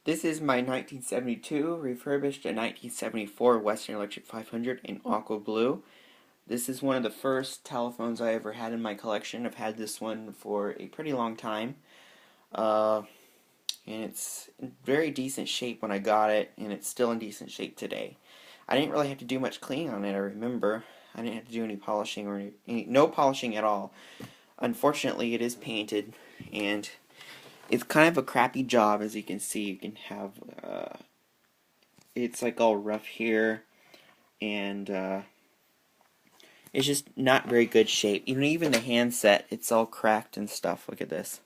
This is my 1972 refurbished a 1974 Western Electric 500 in aqua blue. This is one of the first telephones I ever had in my collection. I've had this one for a pretty long time. Uh, and it's in very decent shape when I got it, and it's still in decent shape today. I didn't really have to do much cleaning on it, I remember. I didn't have to do any polishing or no polishing at all. Unfortunately, it is painted, and it's kind of a crappy job. As you can see, you can have it's like all rough here, and it's just not very good shape. Even the handset, it's all cracked and stuff. Look at this.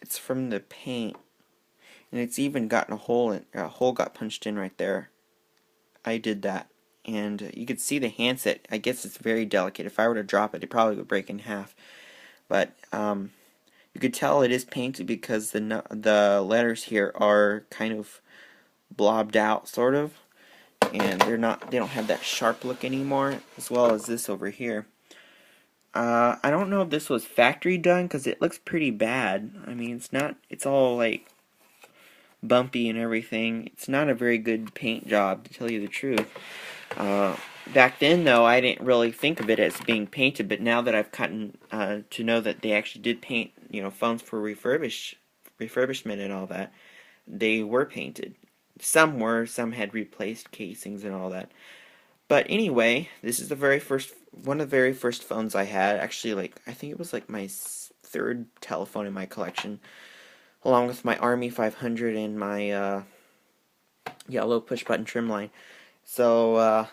It's from the paint, and it's even gotten a hole got punched in right there. I did that, and you can see the handset. I guess it's very delicate. If I were to drop it, it probably would break in half. But you could tell it is painted because the letters here are kind of blobbed out, sort of, and they don't have that sharp look anymore, as well as this over here. I don't know if this was factory done because it looks pretty bad. I mean, it's all like bumpy and everything. It's not a very good paint job, to tell you the truth. Back then, though, I didn't really think of it as being painted, but now that I've gotten to know that they actually did paint, phones for refurbishment and all that, they were painted. Some were, some had replaced casings and all that. But anyway, this is one of the very first phones I had. Actually, I think it was like my third telephone in my collection, along with my Army 500 and my yellow push-button trim line. So,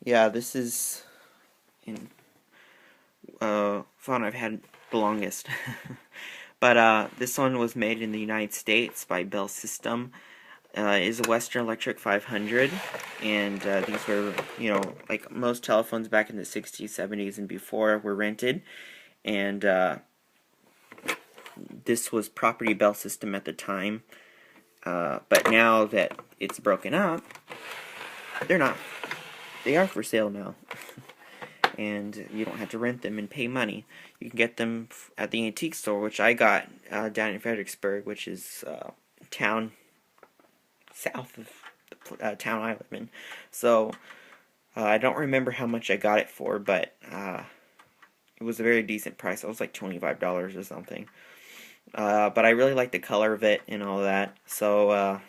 yeah, this is phone I've had the longest. But this one was made in the United States by Bell System. Is a Western Electric 500, and these were, like most telephones back in the 60s, 70s, and before, were rented, and this was property Bell System at the time, but now that it's broken up, they are for sale now, and you don't have to rent them and pay money. You can get them at the antique store, which I got down in Fredericksburg, which is town south of the town I live in. So I don't remember how much I got it for, but it was a very decent price. It was like $25 or something. But I really like the color of it and all that. So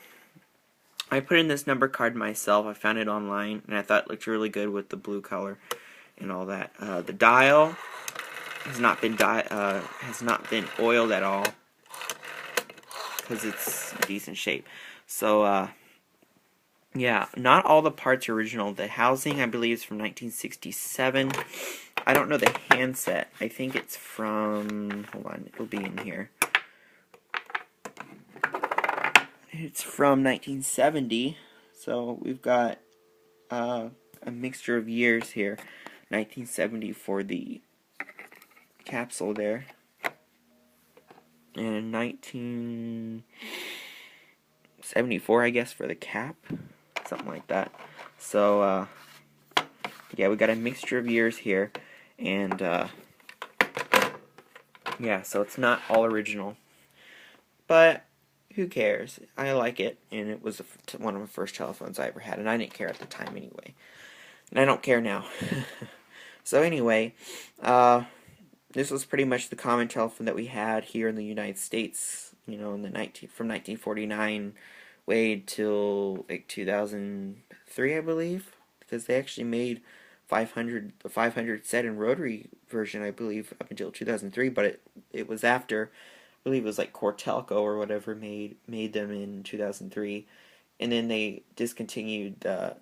I put in this number card myself. I found it online, and I thought it looked really good with the blue color and all that. The dial has not been oiled at all because it's in decent shape. So, yeah, not all the parts are original. The housing, I believe, is from 1967. I don't know the handset. I think it's from, hold on, it'll be in here. It's from 1970, so we've got a mixture of years here. 1970 for the capsule there, and 1974, I guess, for the cap, something like that. So, yeah, we got a mixture of years here, and, yeah, so it's not all original, but who cares? I like it, and it was one of the first telephones I ever had, and I didn't care at the time anyway, and I don't care now. So anyway, this was pretty much the common telephone that we had here in the United States, in the from 1949 way till like 2003, I believe, because they actually made the 500 set and rotary version, I believe, up until 2003, but it was after, I believe it was like Cortelco or whatever made them in 2003, and then they discontinued the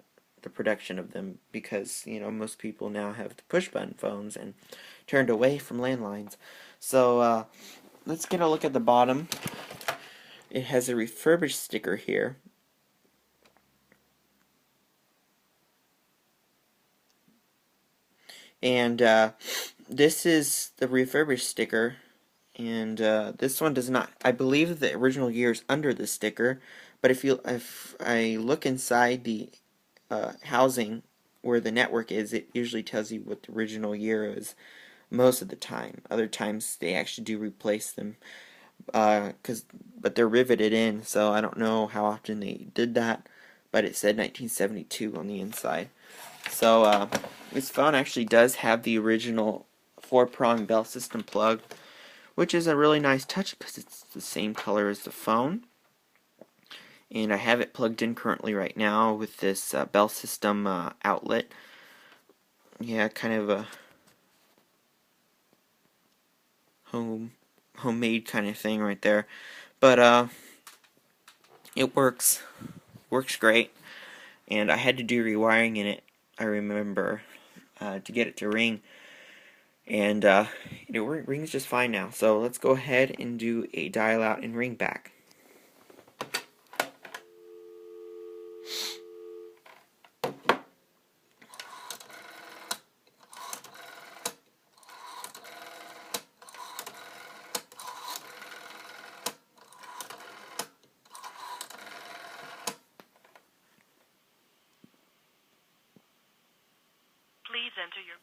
production of them because most people now have the push button phones and turned away from landlines. So let's get a look at the bottom. It has a refurbished sticker here. And this is the refurbished sticker, and this one does not. I believe the original year is under the sticker, but if I look inside the housing where the network is, it usually tells you what the original year is most of the time. Other times they actually do replace them because but they're riveted in, so I don't know how often they did that, but it said 1972 on the inside. So this phone actually does have the original 4-prong bell system plug, which is a really nice touch because it's the same color as the phone. And I have it plugged in currently right now with this bell system outlet. Yeah, kind of a homemade kind of thing right there, but it works great. And I had to do rewiring in it, I remember, to get it to ring, and it rings just fine now. So let's go ahead and do a dial out and ring back. Please enter your...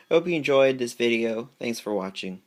I hope you enjoyed this video. Thanks for watching.